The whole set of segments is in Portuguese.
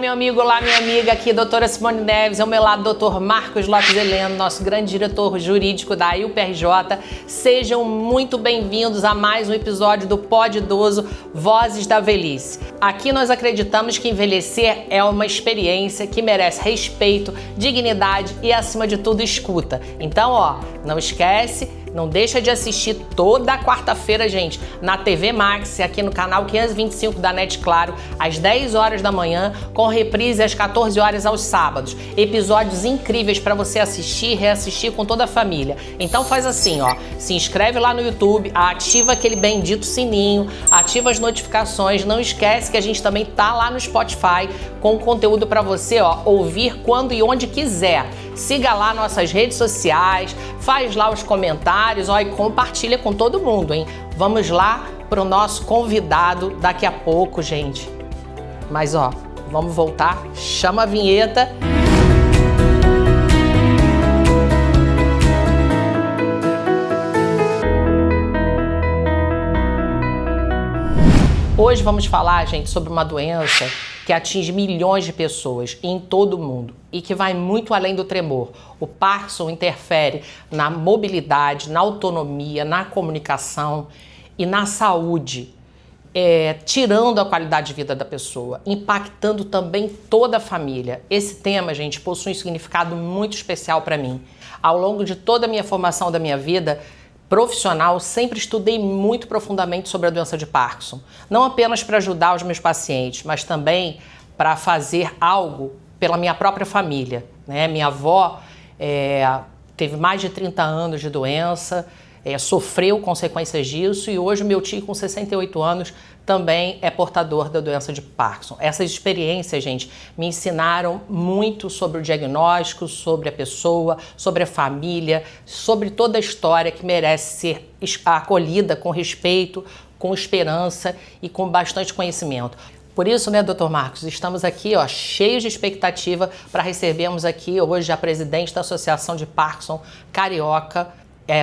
meu amigo, olá, minha amiga, aqui doutora Simone Neves, ao meu lado doutor Marcos Lopes Heleno, nosso grande diretor jurídico da UPRJ. Sejam muito bem-vindos a mais um episódio do Pod Idoso Vozes da Velhice. Aqui nós acreditamos que envelhecer é uma experiência que merece respeito, dignidade e, acima de tudo, escuta. Então, não esquece, não deixa de assistir toda quarta-feira, gente, na TV Max, aqui no canal 525 da NET Claro, às 10 horas da manhã, com reprise às 14 horas aos sábados. Episódios incríveis para você assistir e reassistir com toda a família. Então faz assim, se inscreve lá no YouTube, ativa aquele bendito sininho, ativa as notificações, não esquece que a gente também tá lá no Spotify com conteúdo para você, ouvir quando e onde quiser. Siga lá nossas redes sociais, faz lá os comentários, e compartilha com todo mundo, hein? Vamos lá pro nosso convidado daqui a pouco, gente. Mas, vamos voltar, chama a vinheta. Hoje vamos falar, gente, sobre uma doença que atinge milhões de pessoas em todo o mundo e que vai muito além do tremor. O Parkinson interfere na mobilidade, na autonomia, na comunicação e na saúde, tirando a qualidade de vida da pessoa, impactando também toda a família. Esse tema, gente, possui um significado muito especial para mim. Ao longo de toda a minha formação da minha vida profissional, sempre estudei muito profundamente sobre a doença de Parkinson. Não apenas para ajudar os meus pacientes, mas também para fazer algo pela minha própria família, né? Minha avó teve mais de 30 anos de doença, sofreu consequências disso, e hoje o meu tio, com 68 anos, também é portador da doença de Parkinson. Essas experiências, gente, me ensinaram muito sobre o diagnóstico, sobre a pessoa, sobre a família, sobre toda a história que merece ser acolhida com respeito, com esperança e com bastante conhecimento. Por isso, né, doutor Marcos, estamos aqui, cheios de expectativa para recebermos aqui hoje a presidente da Associação de Parkinson Carioca,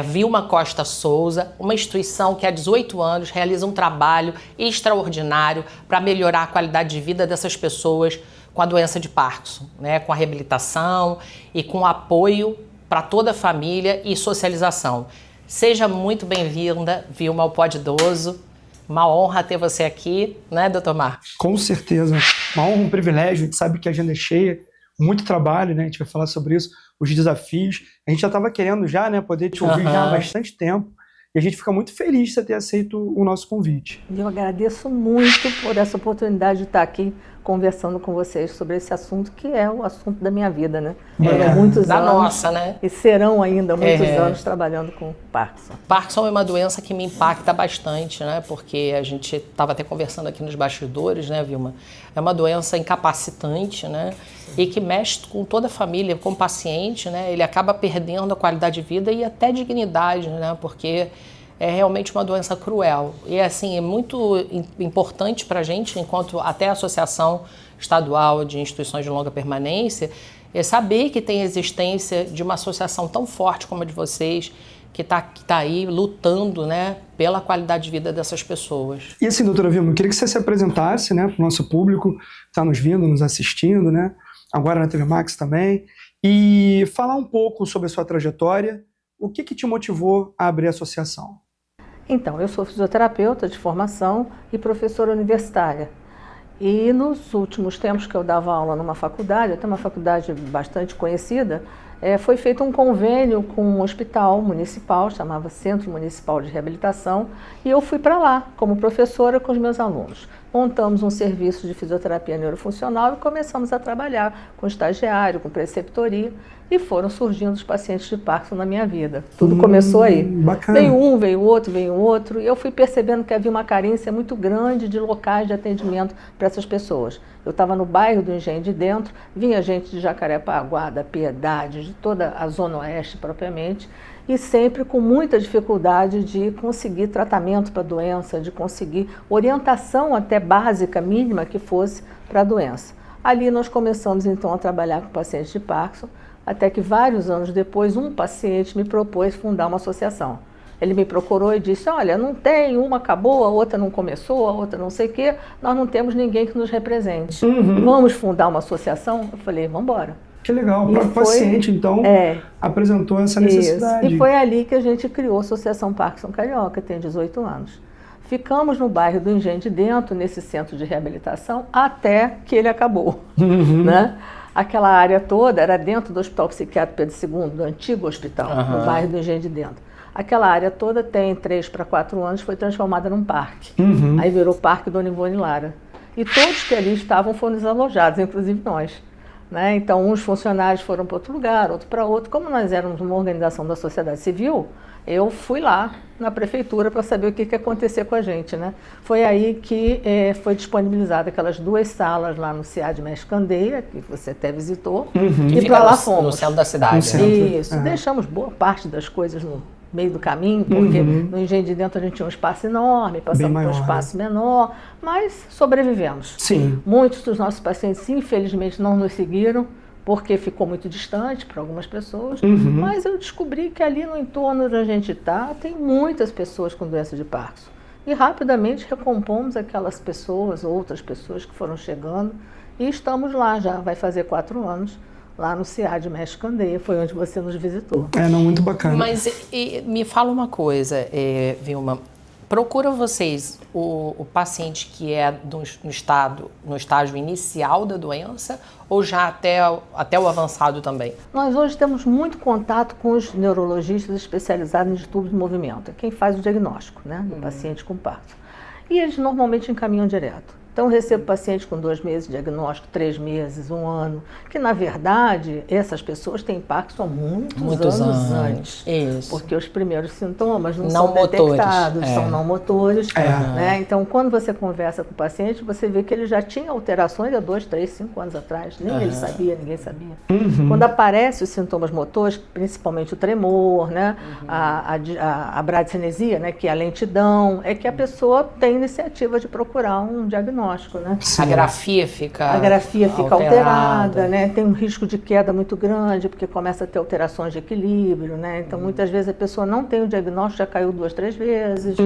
Vilma Costa Souza, uma instituição que há 18 anos realiza um trabalho extraordinário para melhorar a qualidade de vida dessas pessoas com a doença de Parkinson, né? Com a reabilitação e com apoio para toda a família e socialização. Seja muito bem-vinda, Vilma, ao Pod Idoso. Uma honra ter você aqui, né, doutor Marcos? Com certeza. Uma honra, um privilégio. A gente sabe que a agenda é cheia, muito trabalho, né? A gente vai falar sobre isso, os desafios. A gente já estava querendo poder te ouvir já há bastante tempo. E a gente fica muito feliz de você ter aceito o nosso convite. Eu agradeço muito por essa oportunidade de estar aqui conversando com vocês sobre esse assunto, que é o assunto da minha vida, né? Muitos da anos, nossa, né? E serão ainda muitos anos trabalhando com Parkinson. Parkinson é uma doença que me impacta bastante, né? Porque a gente estava até conversando aqui nos bastidores, né, Vilma? É uma doença incapacitante, né? E que mexe com toda a família, com o paciente, né? Ele acaba perdendo a qualidade de vida e até dignidade, né? Porque é realmente uma doença cruel. E, assim, é muito importante para a gente, enquanto até a Associação Estadual de Instituições de Longa Permanência, saber que tem a existência de uma associação tão forte como a de vocês, que tá aí lutando, né, pela qualidade de vida dessas pessoas. E assim, doutora Vilma, eu queria que você se apresentasse, né, para o nosso público que está nos vendo, nos assistindo, né, agora na TV Max também, e falar um pouco sobre a sua trajetória, o que te motivou a abrir a associação? Então, eu sou fisioterapeuta de formação e professora universitária. E nos últimos tempos que eu dava aula numa faculdade, até uma faculdade bastante conhecida, foi feito um convênio com um hospital municipal, chamava Centro Municipal de Reabilitação, e eu fui para lá como professora com os meus alunos. Montamos um serviço de fisioterapia neurofuncional e começamos a trabalhar com estagiário, com preceptoria, e foram surgindo os pacientes de Parkinson na minha vida. Tudo começou aí. Bacana. Veio um, veio outro, e eu fui percebendo que havia uma carência muito grande de locais de atendimento para essas pessoas. Eu estava no bairro do Engenho de Dentro, vinha gente de Jacarepaguá, da Piedade, de toda a Zona Oeste propriamente, e sempre com muita dificuldade de conseguir tratamento para a doença, de conseguir orientação até básica, mínima que fosse para a doença. Ali nós começamos então a trabalhar com pacientes de Parkinson, até que vários anos depois um paciente me propôs fundar uma associação. Ele me procurou e disse, olha, não tem, uma acabou, a outra não começou, a outra não sei o quê, nós não temos ninguém que nos represente. Vamos fundar uma associação? Eu falei, vamos embora. Que legal, o próprio paciente, então, apresentou essa necessidade. Isso. E foi ali que a gente criou a Associação Parkinson Carioca, tem 18 anos. Ficamos no bairro do Engenho de Dentro, nesse centro de reabilitação, até que ele acabou. Né? Aquela área toda era dentro do Hospital Psiquiátrico Pedro II, do antigo hospital, no bairro do Engenho de Dentro. Aquela área toda tem 3 para 4 anos, foi transformada num parque. Aí virou Parque Dona Ivone Lara. E todos que ali estavam foram desalojados, inclusive nós. Né? Então, uns funcionários foram para outro lugar, outro para outro. Como nós éramos uma organização da sociedade civil, eu fui lá na prefeitura para saber o que ia acontecer com a gente. Né? Foi aí que foi disponibilizada aquelas 2 salas lá no CIAD Mestre Candeia, que você até visitou, e para lá fomos. No centro da cidade. Isso, deixamos boa parte das coisas no meio do caminho, porque no Engenho de Dentro a gente tinha um espaço enorme, passamos por um espaço menor, mas sobrevivemos. Sim. Muitos dos nossos pacientes, infelizmente, não nos seguiram, porque ficou muito distante para algumas pessoas, mas eu descobri que ali no entorno onde a gente está, tem muitas pessoas com doença de Parkinson. E rapidamente recompomos aquelas pessoas, outras pessoas que foram chegando, e estamos lá já, vai fazer 4 anos, lá no CIAD Mestre Candeia, foi onde você nos visitou. Não, muito bacana. Mas me fala uma coisa, Vilma, procura vocês o paciente que é no estágio inicial da doença ou já até o avançado também? Nós hoje temos muito contato com os neurologistas especializados em distúrbios de movimento, é quem faz o diagnóstico, né, do paciente com Parkinson. E eles normalmente encaminham direto. Então, eu recebo pacientes com 2 meses de diagnóstico, 3 meses, 1 ano, que, na verdade, essas pessoas têm Parkinson há muitos anos antes. Isso. Porque os primeiros sintomas não são detectados, são não motores. Né? Então, quando você conversa com o paciente, você vê que ele já tinha alterações há 2, 3, 5 anos atrás. Nem ele sabia, ninguém sabia. Quando aparecem os sintomas motores, principalmente o tremor, né? A bradicinesia, né? Que é a lentidão, é que a pessoa tem iniciativa de procurar um diagnóstico. Né? A grafia fica alterada, né? Tem um risco de queda muito grande, porque começa a ter alterações de equilíbrio, né? Então, muitas vezes a pessoa não tem o diagnóstico, já caiu 2, 3 vezes.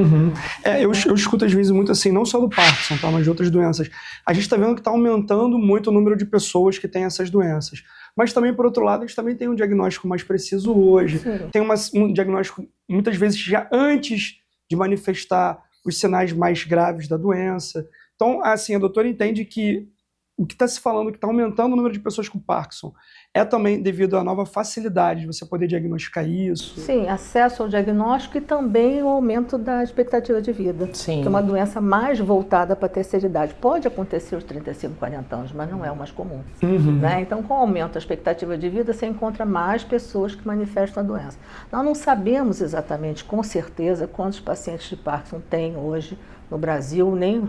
Eu escuto às vezes muito assim, não só do Parkinson, tá? Mas de outras doenças. A gente está vendo que está aumentando muito o número de pessoas que têm essas doenças. Mas também, por outro lado, a gente também tem um diagnóstico mais preciso hoje. Tem um diagnóstico, muitas vezes, já antes de manifestar os sinais mais graves da doença. Então, assim, a doutora entende que o que está se falando, que está aumentando o número de pessoas com Parkinson, é também devido à nova facilidade de você poder diagnosticar isso? Sim, acesso ao diagnóstico e também o aumento da expectativa de vida. Sim. Que é uma doença mais voltada para a terceira idade. Pode acontecer aos 35, 40 anos, mas não é o mais comum. Né? Então, com o aumento da expectativa de vida, você encontra mais pessoas que manifestam a doença. Nós não sabemos exatamente, com certeza, quantos pacientes de Parkinson tem hoje no Brasil, nem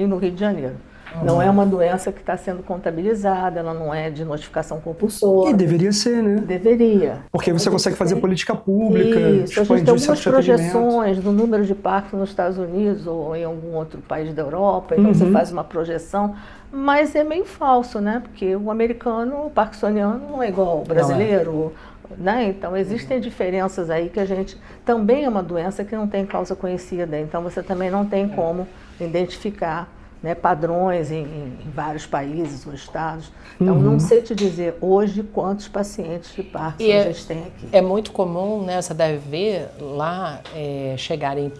no Rio de Janeiro. Não é uma doença que está sendo contabilizada, ela não é de notificação compulsória. E deveria ser, né? Deveria. Porque você consegue fazer política pública, isso. A gente tem algumas projeções do número de Parkinson nos Estados Unidos ou em algum outro país da Europa, então você faz uma projeção, mas é meio falso, né? Porque o americano, o parkinsoniano não é igual ao brasileiro, né? Então existem diferenças aí que a gente também é uma doença que não tem causa conhecida, então você também não tem como identificar, né, padrões em vários países ou estados. Então, não sei te dizer hoje quantos pacientes de Parkinson a gente tem aqui. É muito comum, né, você deve ver lá chegarem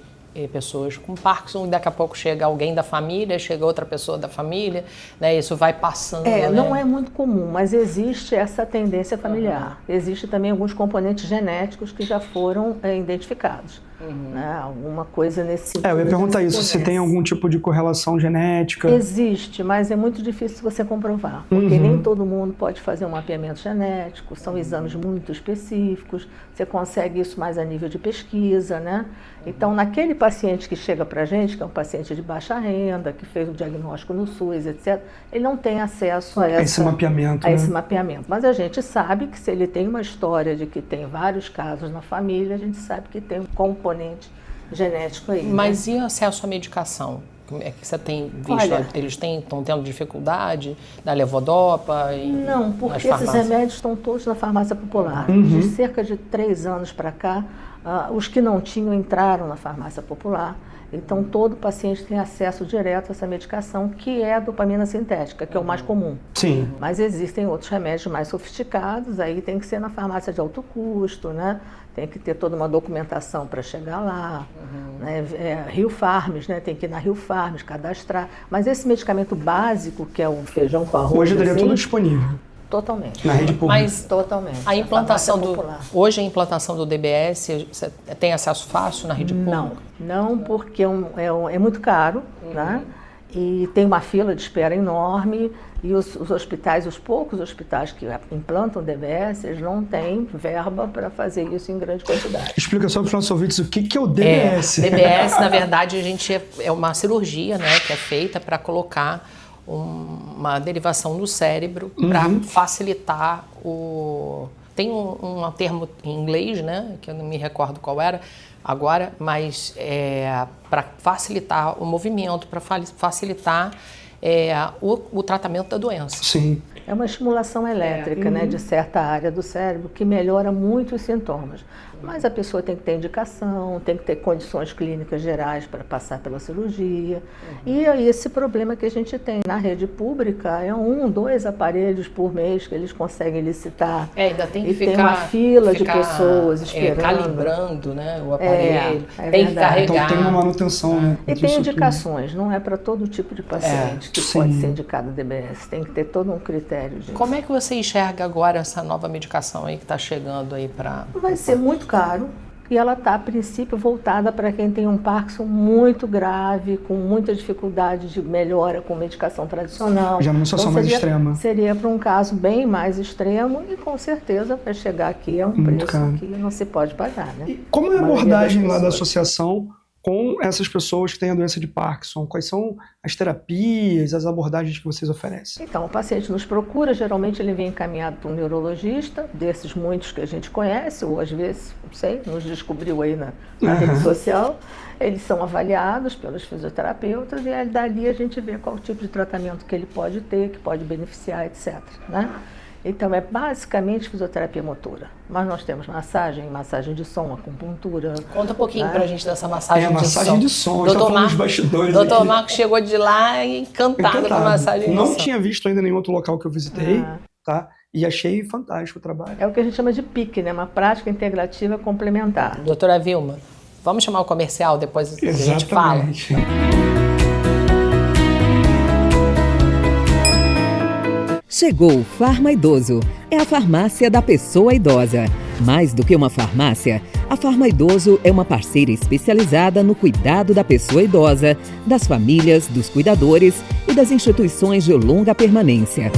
pessoas com Parkinson e daqui a pouco chega alguém da família, chega outra pessoa da família, né, isso vai passando. Né? Não é muito comum, mas existe essa tendência familiar. Existe também alguns componentes genéticos que já foram identificados. Né? Alguma coisa nesse sentido. Eu ia perguntar isso, se tem algum tipo de correlação genética. Existe, mas é muito difícil você comprovar, porque nem todo mundo pode fazer um mapeamento genético, são exames muito específicos, você consegue isso mais a nível de pesquisa, né? Então, naquele paciente que chega para a gente, que é um paciente de baixa renda, que fez o diagnóstico no SUS, etc., ele não tem acesso a esse mapeamento. Esse mapeamento. Mas a gente sabe que se ele tem uma história de que tem vários casos na família, a gente sabe que tem um componente genético aí. Mas e acesso à medicação? Como é que você tem visto? Olha, eles estão tendo dificuldade da levodopa? Não, porque esses remédios estão todos na farmácia popular. De cerca de 3 anos para cá, Os que não tinham entraram na farmácia popular. Então, todo paciente tem acesso direto a essa medicação, que é a dopamina sintética, que é o mais comum. Sim. Mas existem outros remédios mais sofisticados, aí tem que ser na farmácia de alto custo, né? Tem que ter toda uma documentação para chegar lá. Né? Rio Farms, né? Tem que ir na Rio Farms, cadastrar. Mas esse medicamento básico, que é o feijão com arroz... Hoje daria tudo disponível. Totalmente. Na rede pública. Mas totalmente. A implantação hoje a implantação do DBS, você tem acesso fácil na rede pública? Não, porque é muito caro, né? E tem uma fila de espera enorme, e os hospitais, os poucos hospitais que implantam DBS, eles não têm verba para fazer isso em grande quantidade. Explica só para os nossos ouvintes o que é o DBS. DBS, na verdade, é uma cirurgia, né, que é feita para colocar uma derivação no cérebro para facilitar o... Tem um termo em inglês, né, que eu não me recordo qual era agora, mas para facilitar o movimento, para facilitar o tratamento da doença. Sim. É uma estimulação elétrica, né, de certa área do cérebro que melhora muito os sintomas. Mas a pessoa tem que ter indicação, tem que ter condições clínicas gerais para passar pela cirurgia. E aí esse problema que a gente tem na rede pública é 1, 2 aparelhos por mês que eles conseguem licitar. Ainda tem que tem uma fila de pessoas esperando. Calibrando, né, o aparelho. Tem que carregar. Então tem uma manutenção, né? E tem indicações, não é para todo tipo de paciente que pode ser indicado DBS. Tem que ter todo um critério disso. Como é que você enxerga agora essa nova medicação aí que está chegando aí para... Vai ser muito caro, e ela está, a princípio, voltada para quem tem um Parkinson muito grave, com muita dificuldade de melhora com medicação tradicional. Já numa situação mais extrema. Seria para um caso bem mais extremo, e com certeza vai chegar aqui a um preço que não se pode pagar, né? E como é a abordagem lá da associação com essas pessoas que têm a doença de Parkinson? Quais são as terapias, as abordagens que vocês oferecem? Então, o paciente nos procura, geralmente ele vem encaminhado para um neurologista, desses muitos que a gente conhece, ou às vezes, não sei, nos descobriu aí na rede social. Eles são avaliados pelos fisioterapeutas e aí, dali a gente vê qual tipo de tratamento que ele pode ter, que pode beneficiar, etc. Né? Então, é basicamente fisioterapia motora. Mas nós temos massagem de som, acupuntura. Conta um pouquinho pra gente dessa massagem de som. Massagem de som. Doutor Marcos chegou de lá encantado com a massagem de som. Não tinha visto ainda nenhum outro local que eu visitei, tá? E achei fantástico o trabalho. É o que a gente chama de PIC, né? Uma prática integrativa complementar. Doutora Vilma, vamos chamar o comercial, depois a gente fala. Chegou o Farma Idoso. É a farmácia da pessoa idosa. Mais do que uma farmácia, a Farma Idoso é uma parceira especializada no cuidado da pessoa idosa, das famílias, dos cuidadores e das instituições de longa permanência.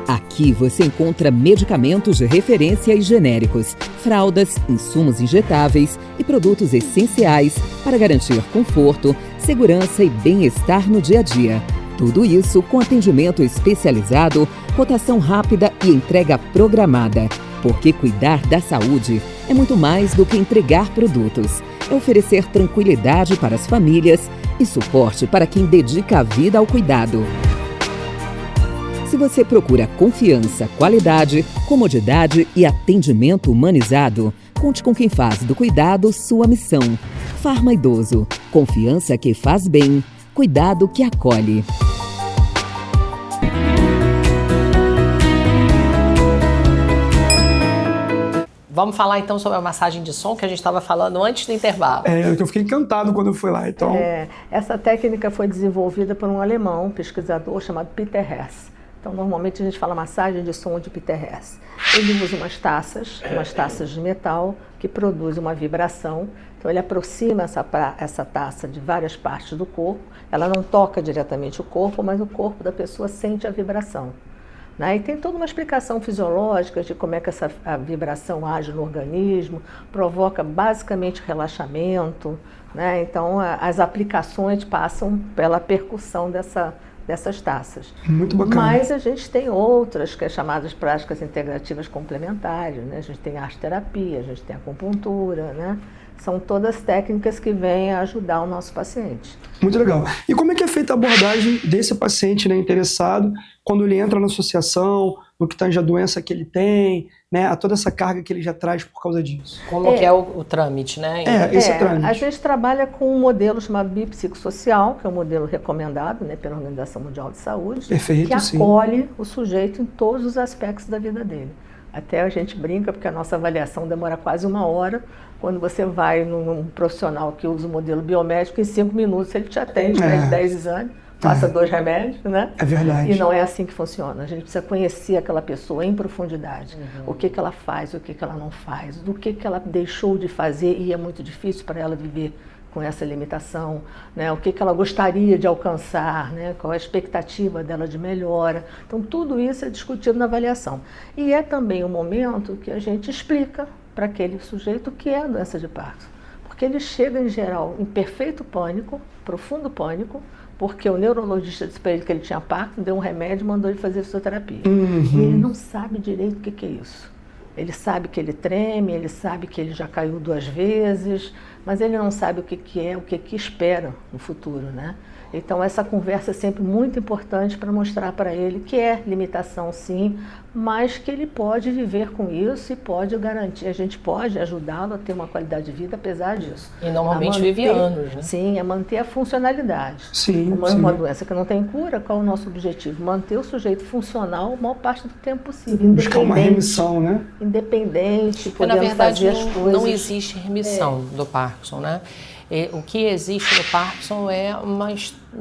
Aqui você encontra medicamentos de referência e genéricos, fraldas, insumos injetáveis e produtos essenciais para garantir conforto, segurança e bem-estar no dia a dia. Tudo isso com atendimento especializado, cotação rápida e entrega programada. Porque cuidar da saúde é muito mais do que entregar produtos. É oferecer tranquilidade para as famílias e suporte para quem dedica a vida ao cuidado. Se você procura confiança, qualidade, comodidade e atendimento humanizado, conte com quem faz do cuidado sua missão. Farma Idoso. Confiança que faz bem. Cuidado que acolhe. Vamos falar então sobre a massagem de som que a gente estava falando antes do intervalo. Eu fiquei encantado quando eu fui lá. Então... essa técnica foi desenvolvida por um alemão, um pesquisador chamado Peter Hess. Então, normalmente a gente fala massagem de som de Peter Hess. Ele usa umas taças de metal que produzem uma vibração. Então, ele aproxima essa taça de várias partes do corpo. Ela não toca diretamente o corpo, mas o corpo da pessoa sente a vibração. Né? E tem toda uma explicação fisiológica de como é que a vibração age no organismo, provoca basicamente relaxamento. Né? Então, as aplicações passam pela percussão dessas taças. Muito bacana. Mas a gente tem outras, que é chamadas práticas integrativas complementares, né? A gente tem arte-terapia, a gente tem acupuntura, né? São todas técnicas que vêm a ajudar o nosso paciente. Muito legal. E como é que é feita a abordagem desse paciente, né, interessado, quando ele entra na associação, no que tange a doença que ele tem, né, a toda essa carga que ele já traz por causa disso. Como que é o trâmite, né? Esse é o trâmite. A gente trabalha com um modelo chamado biopsicossocial, que é um modelo recomendado, né, pela Organização Mundial de Saúde, Perfeito, que sim. acolhe o sujeito em todos os aspectos da vida dele. Até a gente brinca, porque a nossa avaliação demora quase 1 hora. Quando você vai num profissional que usa o modelo biomédico, em 5 minutos ele te atende, pede 10 exames, passa 2 remédios, né? É verdade. E não é assim que funciona. A gente precisa conhecer aquela pessoa em profundidade. O que ela faz, o que ela não faz, do que ela deixou de fazer e é muito difícil para ela viver com essa limitação, né? O que ela gostaria de alcançar, né? Qual é a expectativa dela de melhora. Então, tudo isso é discutido na avaliação. E é também o momento que a gente explica para aquele sujeito o que é a doença de Parkinson. Porque ele chega, em geral, em perfeito pânico, profundo pânico, porque o neurologista disse para ele que ele tinha Parkinson, deu um remédio e mandou ele fazer fisioterapia. E ele não sabe direito o que é isso. Ele sabe que ele treme, ele sabe que ele já caiu 2 vezes, mas ele não sabe o que é, o que espera no futuro, né? Então essa conversa é sempre muito importante para mostrar para ele que é limitação sim, mas que ele pode viver com isso e pode garantir, a gente pode ajudá-lo a ter uma qualidade de vida apesar disso. E normalmente vive anos, né? Sim, é manter a funcionalidade. Sim, uma doença que não tem cura, qual é o nosso objetivo? Manter o sujeito funcional a maior parte do tempo possível. Buscar uma remissão, né? Independente, Porque, na podendo verdade, fazer as coisas. não existe remissão do Parkinson, né? O que existe no Parkinson é uma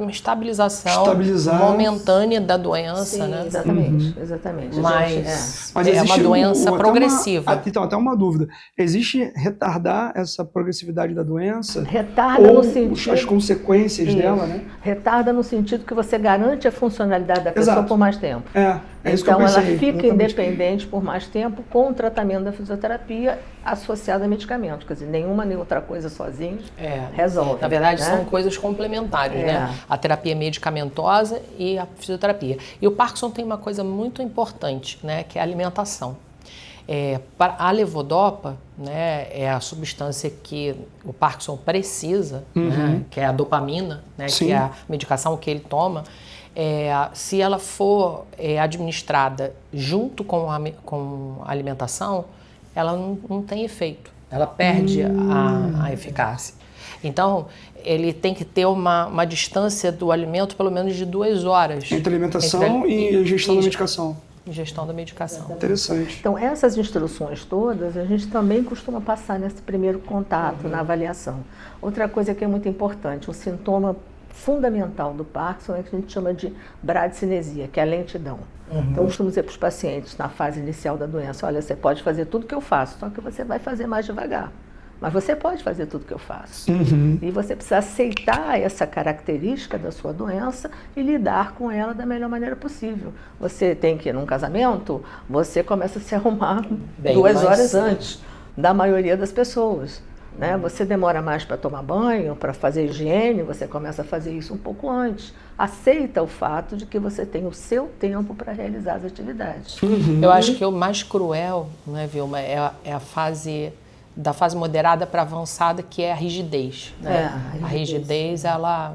estabilização momentânea da doença, Sim, né? Exatamente, exatamente. Mas A gente, é uma doença progressiva. Então, até uma dúvida. Existe retardar essa progressividade da doença? Retarda ou no sentido... as consequências dela, né? Retarda no sentido que você garante a funcionalidade da pessoa por mais tempo. É isso então que eu pensei, ela fica exatamente. Independente por mais tempo com o tratamento da fisioterapia associado a medicamentos. Quer dizer, nenhuma nem outra coisa sozinha resolve. Na verdade, né? são coisas complementares, né? A terapia medicamentosa e a fisioterapia. E o Parkinson tem uma coisa muito importante, né? Que é a alimentação. A levodopa, né, é a substância que o Parkinson precisa, né, que é a dopamina, né, que é a medicação que ele toma. Se ela for administrada junto com a alimentação, ela não tem efeito, ela perde a eficácia. Então, ele tem que ter uma distância do alimento pelo menos de 2 horas. Entre alimentação e ingestão da medicação. Ingestão da medicação. Interessante. Então, essas instruções todas, a gente também costuma passar nesse primeiro contato, na avaliação. Outra coisa que é muito importante, um sintoma fundamental do Parkinson é que a gente chama de bradicinesia, que é a lentidão. Então, eu costumo dizer para os pacientes, na fase inicial da doença, olha, você pode fazer tudo que eu faço, só que você vai fazer mais devagar. Mas você pode fazer tudo que eu faço. E você precisa aceitar essa característica da sua doença e lidar com ela da melhor maneira possível. Você tem que ir num casamento, você começa a se arrumar 2 horas antes da maioria das pessoas. Né? Você demora mais para tomar banho, para fazer higiene, você começa a fazer isso um pouco antes. Aceita o fato de que você tem o seu tempo para realizar as atividades. Eu acho que o mais cruel, né, Vilma, é a fase da fase moderada para avançada, que é a rigidez. Né? A rigidez, ela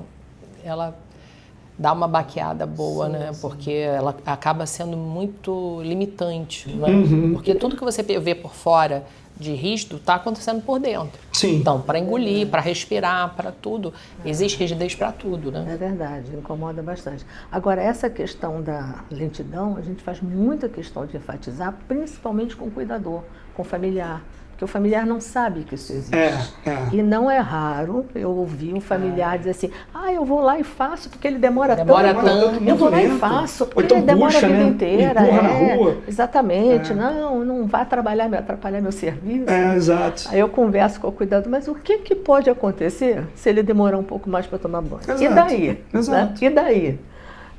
dá uma baqueada boa, né? Porque ela acaba sendo muito limitante. Né? Porque tudo que você vê por fora de rígido está acontecendo por dentro. Então, para engolir, para respirar, para tudo, existe rigidez para tudo, né? É verdade, incomoda bastante. Agora, essa questão da lentidão, a gente faz muita questão de enfatizar, principalmente com o cuidador, com o familiar. Porque o familiar não sabe que isso existe. E não é raro eu ouvir um familiar dizer assim, eu vou lá e faço porque ele demora tanto. Eu vou lá e faço porque então ele demora a vida né? inteira. Empurra na rua. Exatamente. Não vai atrapalhar meu serviço. Exato. Aí eu converso com o cuidador, mas o que pode acontecer se ele demorar um pouco mais para tomar banho? Exato. E daí? Exato. Né? E daí?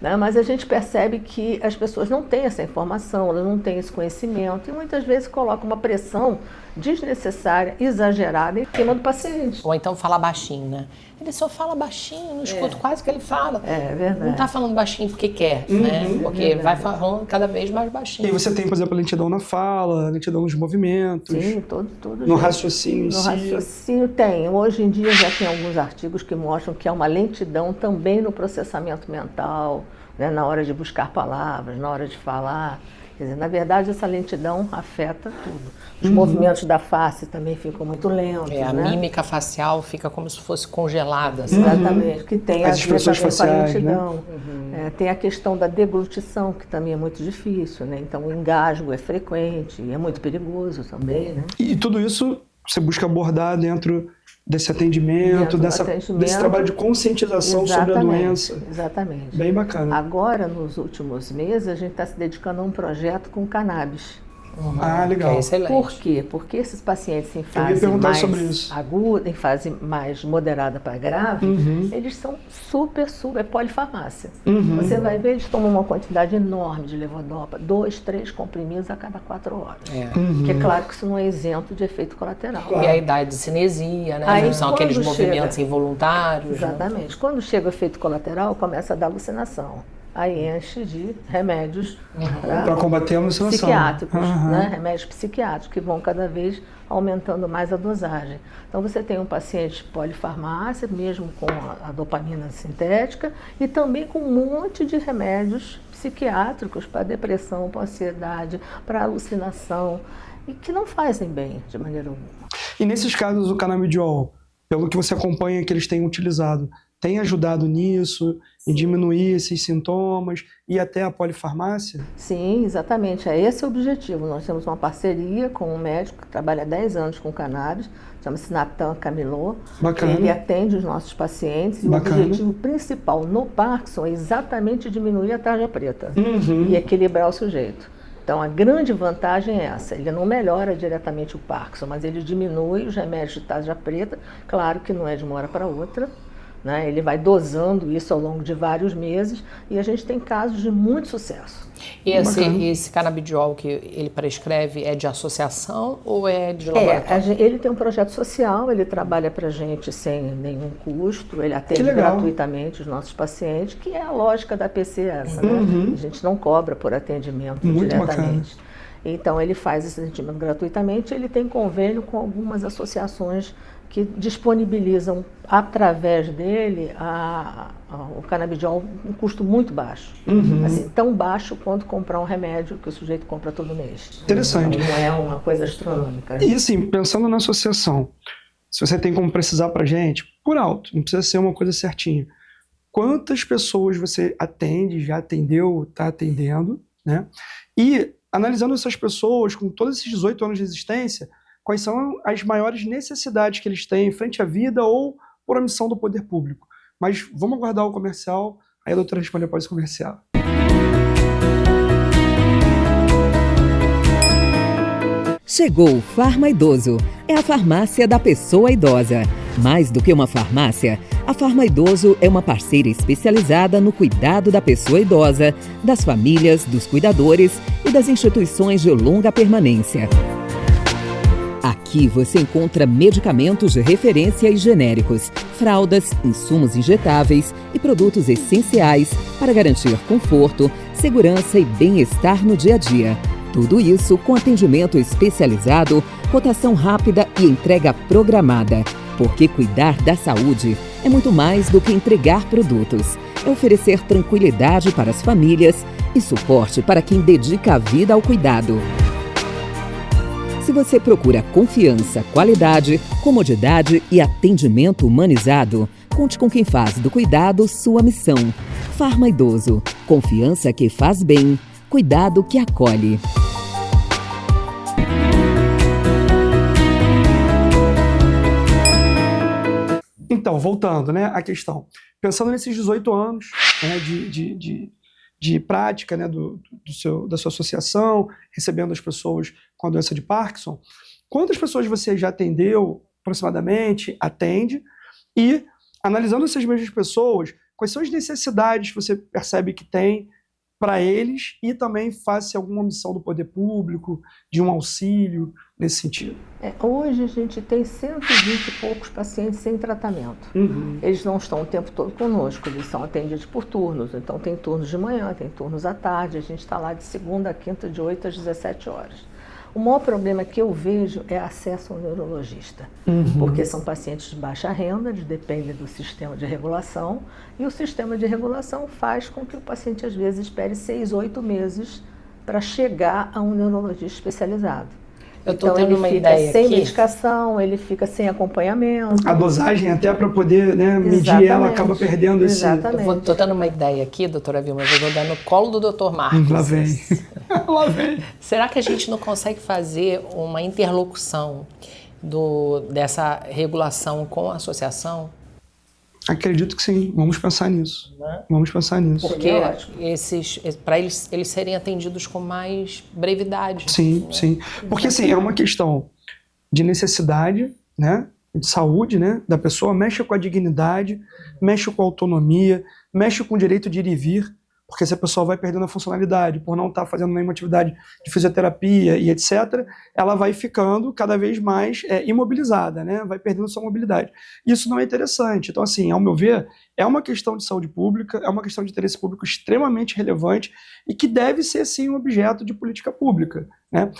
Né? Mas a gente percebe que as pessoas não têm essa informação, elas não têm esse conhecimento e muitas vezes colocam uma pressão desnecessária, exagerada em cima do paciente. Ou então falar baixinho, né? Ele só fala baixinho, não escuto quase o que ele fala. É verdade. Não está falando baixinho porque quer, né? Porque ele vai falando cada vez mais baixinho. E você tem, por exemplo, lentidão na fala, lentidão nos movimentos. Sim, todo no raciocínio em si. No raciocínio tem. Hoje em dia já tem alguns artigos que mostram que há uma lentidão também no processamento mental, né? Na hora de buscar palavras, na hora de falar. Quer dizer, na verdade, essa lentidão afeta tudo. Os movimentos da face também ficam muito lentos, A né? mímica facial fica como se fosse congelada. Assim. Exatamente, que tem As a ver expressões também com a faciais, lentidão. Tem a questão da deglutição, que também é muito difícil, né? Então o engasgo é frequente e é muito perigoso também, né? E tudo isso você busca abordar dentro desse atendimento, desse trabalho de conscientização sobre a doença. Exatamente. Bem bacana. Agora, nos últimos meses, a gente está se dedicando a um projeto com cannabis. Legal. Que é excelente. Por quê? Porque esses pacientes em Eu ia fase perguntar mais sobre isso. aguda, em fase mais moderada para grave, eles são super, é polifarmácia. Você vai ver, eles tomam uma quantidade enorme de levodopa, 2, 3 comprimidos a cada 4 horas. Que é claro que isso não é isento de efeito colateral. E a idade de cinesia, né? Aí, São aqueles quando movimentos chega- involuntários. Exatamente. Quando chega o efeito colateral, começa a dar alucinação. Aí enche de remédios Para combater a alucinação. psiquiátricos, né? Remédios psiquiátricos que vão cada vez aumentando mais a dosagem. Então você tem um paciente polifarmácia, mesmo com a dopamina sintética, e também com um monte de remédios psiquiátricos para depressão, para ansiedade, para alucinação, e que não fazem bem de maneira alguma. E nesses casos, o canabidiol, pelo que você acompanha que eles têm utilizado, tem ajudado nisso, em diminuir esses sintomas e até a polifarmácia? Sim, exatamente. Esse é o objetivo. Nós temos uma parceria com um médico que trabalha há 10 anos com cannabis, chama-se Nathan Camilot. Bacana. Ele atende os nossos pacientes e Bacana. o objetivo principal no Parkinson é exatamente diminuir a tarja preta e equilibrar o sujeito. Então, a grande vantagem é essa. Ele não melhora diretamente o Parkinson, mas ele diminui os remédios de tarja preta. Claro que não é de uma hora para outra, né? Ele vai dosando isso ao longo de vários meses e a gente tem casos de muito sucesso. E esse canabidiol que ele prescreve é de associação ou é de laboratório? Ele tem um projeto social, ele trabalha para a gente sem nenhum custo, ele atende gratuitamente os nossos pacientes, que é a lógica da PC essa, né? A gente não cobra por atendimento Muito diretamente. Então ele faz esse atendimento gratuitamente, ele tem convênio com algumas associações que disponibilizam através dele o canabidiol um custo muito baixo. Assim, tão baixo quanto comprar um remédio que o sujeito compra todo mês. Interessante. Então, não é uma coisa astronômica. E assim, pensando na associação, se você tem como precisar pra gente, por alto, não precisa ser uma coisa certinha. Quantas pessoas você atende, já atendeu, está atendendo, né? E analisando essas pessoas com todos esses 18 anos de existência, quais são as maiores necessidades que eles têm frente à vida ou por omissão do poder público. Mas vamos aguardar o comercial, aí a doutora responde após o comercial. Chegou o Farma Idoso. É a farmácia da pessoa idosa. Mais do que uma farmácia, a Farma Idoso é uma parceira especializada no cuidado da pessoa idosa, das famílias, dos cuidadores e das instituições de longa permanência. Aqui você encontra medicamentos de referência e genéricos, fraldas, insumos injetáveis e produtos essenciais para garantir conforto, segurança e bem-estar no dia a dia. Tudo isso com atendimento especializado, cotação rápida e entrega programada. Porque cuidar da saúde é muito mais do que entregar produtos. É oferecer tranquilidade para as famílias e suporte para quem dedica a vida ao cuidado. Se você procura confiança, qualidade, comodidade e atendimento humanizado, conte com quem faz do cuidado sua missão. Farma Idoso. Confiança que faz bem. Cuidado que acolhe. Então, voltando, né, à questão. Pensando nesses 18 anos, né, de prática, né, da sua associação, recebendo as pessoas com a doença de Parkinson, quantas pessoas você já atendeu, aproximadamente, atende, e analisando essas mesmas pessoas, quais são as necessidades que você percebe que tem para eles e também face alguma omissão do poder público, de um auxílio nesse sentido? Hoje a gente tem 120 e poucos pacientes sem tratamento. Eles não estão o tempo todo conosco, eles são atendidos por turnos. Então tem turnos de manhã, tem turnos à tarde, a gente está lá de segunda a quinta, de 8 às 17 horas. O maior problema que eu vejo é acesso ao neurologista, porque são pacientes de baixa renda, eles dependem do sistema de regulação, e o sistema de regulação faz com que o paciente, às vezes, espere 6, 8 meses para chegar a um neurologista especializado. Eu tô Então tendo ele uma fica ideia sem aqui. medicação, ele fica sem acompanhamento. A dosagem até para poder, né, medir ela acaba perdendo esse... Exatamente. Tô dando uma ideia aqui, doutora Vilma, eu vou jogar no colo do Dr. Marcos. Lá vem. Lá vem. Será que a gente não consegue fazer uma interlocução dessa regulação com a associação? Acredito que sim, vamos pensar nisso. Né? Vamos pensar nisso. Porque para eles serem atendidos com mais brevidade. Sim, sim. Porque assim, é uma questão de necessidade, né, de saúde, né, da pessoa, mexe com a dignidade, mexe com a autonomia, mexe com o direito de ir e vir, porque se a pessoa vai perdendo a funcionalidade por não estar fazendo nenhuma atividade de fisioterapia e etc., ela vai ficando cada vez mais imobilizada, né? Vai perdendo sua mobilidade. Isso não é interessante. Então, assim, ao meu ver, é uma questão de saúde pública, é uma questão de interesse público extremamente relevante e que deve ser, sim, um objeto de política pública, né?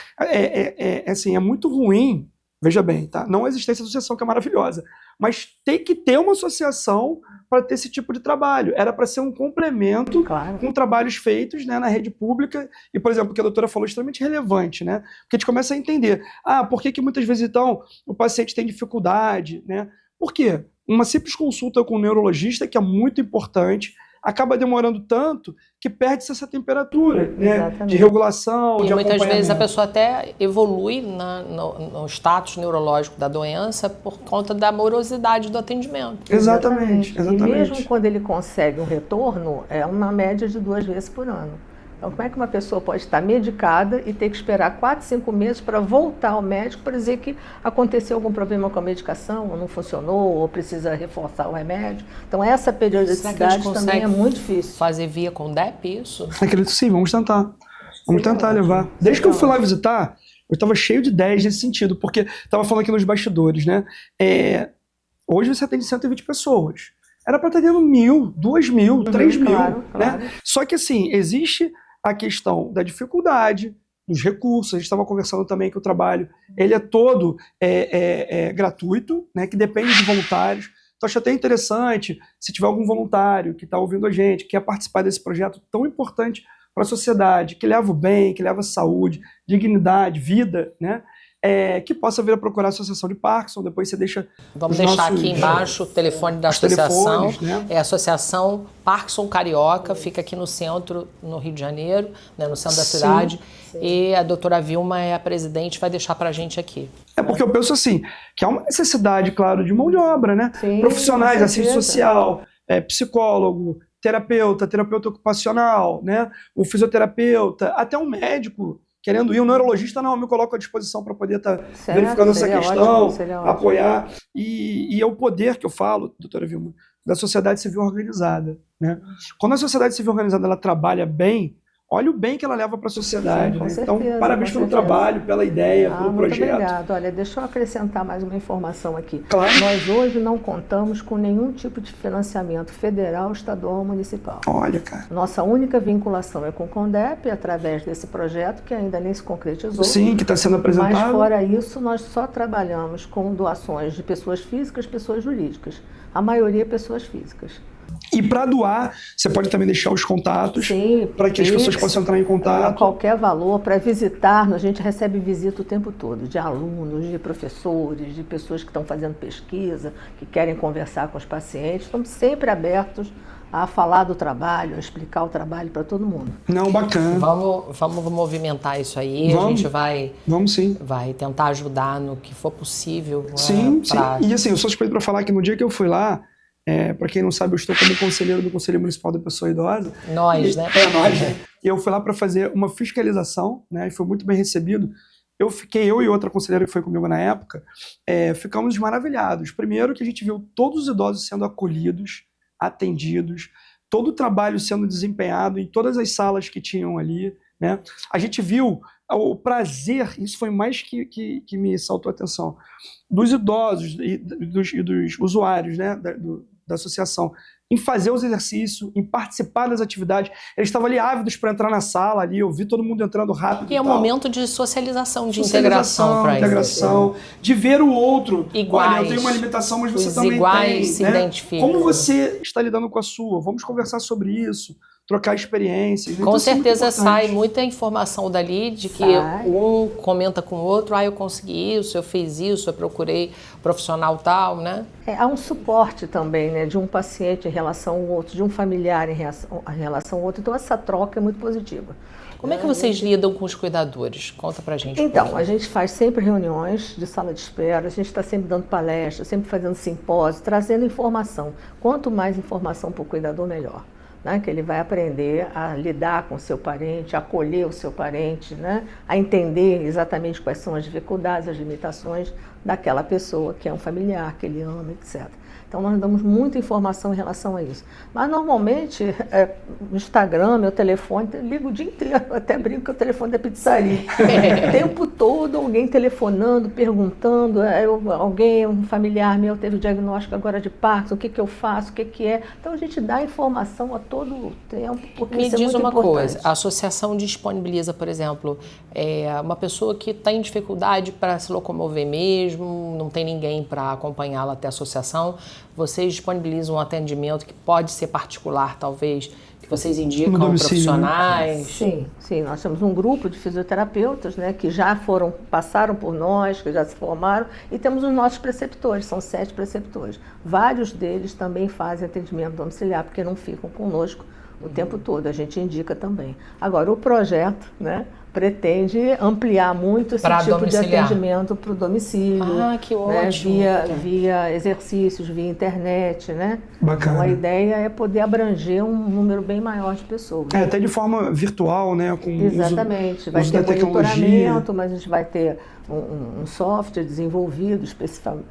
Assim, é muito ruim, veja bem, tá? Não a existência da associação, que é maravilhosa, mas tem que ter uma associação para ter esse tipo de trabalho. Era para ser um complemento com trabalhos feitos, né, na rede pública. E, por exemplo, o que a doutora falou é extremamente relevante, né? Porque a gente começa a entender, por que muitas vezes, então, o paciente tem dificuldade, né? Por quê? Uma simples consulta com um neurologista, que é muito importante, acaba demorando tanto que perde-se essa temperatura, né, de regulação, de muitas vezes a pessoa até evolui no status neurológico da doença por conta da morosidade do atendimento. Exatamente. E mesmo quando ele consegue um retorno, é uma média de 2 vezes por ano. Então, como é que uma pessoa pode estar medicada e ter que esperar 4, 5 meses para voltar ao médico para dizer que aconteceu algum problema com a medicação, ou não funcionou, ou precisa reforçar o remédio? Então, essa periodicidade também é muito difícil. Fazer via CONDEP isso? Acredito que sim, vamos tentar. Vamos tentar levar. Desde que eu fui lá visitar, eu estava cheio de ideias nesse sentido, porque estava falando aqui nos bastidores, né? Hoje você atende 120 pessoas. Era para estar tendo 1.000, 2.000, 3.000. Claro. Né? Só que assim, existe a questão da dificuldade, dos recursos. A gente estava conversando também que o trabalho ele é todo gratuito, né, que depende de voluntários. Então acho até interessante, se tiver algum voluntário que está ouvindo a gente, que quer participar desse projeto tão importante para a sociedade, que leva o bem, que leva saúde, dignidade, vida, né? Que possa vir a procurar a Associação de Parkinson, depois você deixa... Vamos deixar aqui embaixo o telefone da associação, né? É a Associação Parkinson Carioca, fica aqui no centro, no Rio de Janeiro, né, no centro da cidade, e a doutora Vilma é a presidente, vai deixar pra gente aqui. Porque eu penso assim, que há uma necessidade, claro, de mão de obra, né? Sim, profissionais, assistente social, psicólogo, terapeuta ocupacional, né? O fisioterapeuta, até um médico, querendo ir, um neurologista, não, eu me coloco à disposição para poder estar verificando essa questão, apoiar. E é o poder que eu falo, doutora Vilma, da sociedade civil organizada, né? Quando a sociedade civil organizada ela trabalha bem, olha o bem que ela leva para a sociedade. Sim, né? certeza, Então, parabéns pelo trabalho, pela ideia, pelo projeto. Muito obrigado. Olha, deixa eu acrescentar mais uma informação aqui. Claro. Nós hoje não contamos com nenhum tipo de financiamento federal, estadual ou municipal. Olha, cara. Nossa única vinculação é com o CONDEP, através desse projeto que ainda nem se concretizou. Sim, que está sendo apresentado. Mas fora isso, nós só trabalhamos com doações de pessoas físicas, pessoas jurídicas. A maioria pessoas físicas. E para doar, você pode também deixar os contatos para que as pessoas possam entrar em A contato. qualquer valor, para visitar, a gente recebe visita o tempo todo, de alunos, de professores, de pessoas que estão fazendo pesquisa, que querem conversar com os pacientes. Estamos sempre abertos a falar do trabalho, a explicar o trabalho para todo mundo. Não, bacana. Vamos movimentar isso aí, Vamos. a gente vai... Vamos sim. Vai tentar ajudar no que for possível. Sim. E assim, eu sou suspeito para falar que no dia que eu fui lá, para quem não sabe, eu estou como conselheiro do Conselho Municipal da Pessoa Idosa. Nós, né? Nós, né? E eu fui lá para fazer uma fiscalização, né? E foi muito bem recebido. Eu e outra conselheira que foi comigo na época, ficamos maravilhados. Primeiro que a gente viu todos os idosos sendo acolhidos, atendidos, todo o trabalho sendo desempenhado em todas as salas que tinham ali, né? A gente viu o prazer, isso foi mais que me saltou a atenção, dos idosos e dos usuários, né, da associação, em fazer os exercícios, em participar das atividades. Eles estavam ali ávidos para entrar na sala, ali, eu vi todo mundo entrando rápido. E é um momento de socialização, de integração para integração, de ver o outro. Iguais. Olha, eu tenho uma limitação, mas você também iguais tem. se né? identificam. Como você está lidando com a sua? Vamos conversar sobre isso. trocar experiências. Com então, isso é muito certeza importante. sai muita informação dali de que um comenta com o outro, eu consegui isso, eu fiz isso, eu procurei profissional tal, né? Há um suporte também, né, de um paciente em relação ao outro, de um familiar em relação ao outro. Então, essa troca é muito positiva. Como é que vocês lidam com os cuidadores? Conta pra gente. Então, a gente faz sempre reuniões de sala de espera, a gente está sempre dando palestras, sempre fazendo simpósios, trazendo informação. Quanto mais informação para o cuidador, melhor. Né? Que ele vai aprender a lidar com o seu parente, a acolher o seu parente, né? A entender exatamente quais são as dificuldades, as limitações daquela pessoa que é um familiar, que ele ama, etc. Então, nós damos muita informação em relação a isso. Mas, normalmente, no Instagram, meu telefone, eu ligo o dia inteiro, eu até brinco que é o telefone da pizzaria. O tempo todo, alguém telefonando, perguntando, um familiar meu teve o diagnóstico agora de Parkinson, o que eu faço, o que é. Então, a gente dá informação a todo tempo, porque Me isso é diz muito uma importante. coisa, a associação disponibiliza, por exemplo, uma pessoa que está em dificuldade para se locomover mesmo, não tem ninguém para acompanhá-la até a associação, vocês disponibilizam um atendimento que pode ser particular, talvez, que vocês indicam profissionais? Né? Sim, nós temos um grupo de fisioterapeutas, né, que já passaram por nós, que já se formaram, e temos os nossos preceptores, são 7 preceptores. Vários deles também fazem atendimento domiciliar, porque não ficam conosco o tempo todo, a gente indica também. Agora, o projeto, né, pretende ampliar muito esse tipo de atendimento para o domicílio. Que ótimo. Né, via exercícios, via internet, né? Bacana. Então, a ideia é poder abranger um número bem maior de pessoas. Até de forma virtual, né? Com Exatamente. Vai ter monitoramento, mas a gente vai ter um software desenvolvido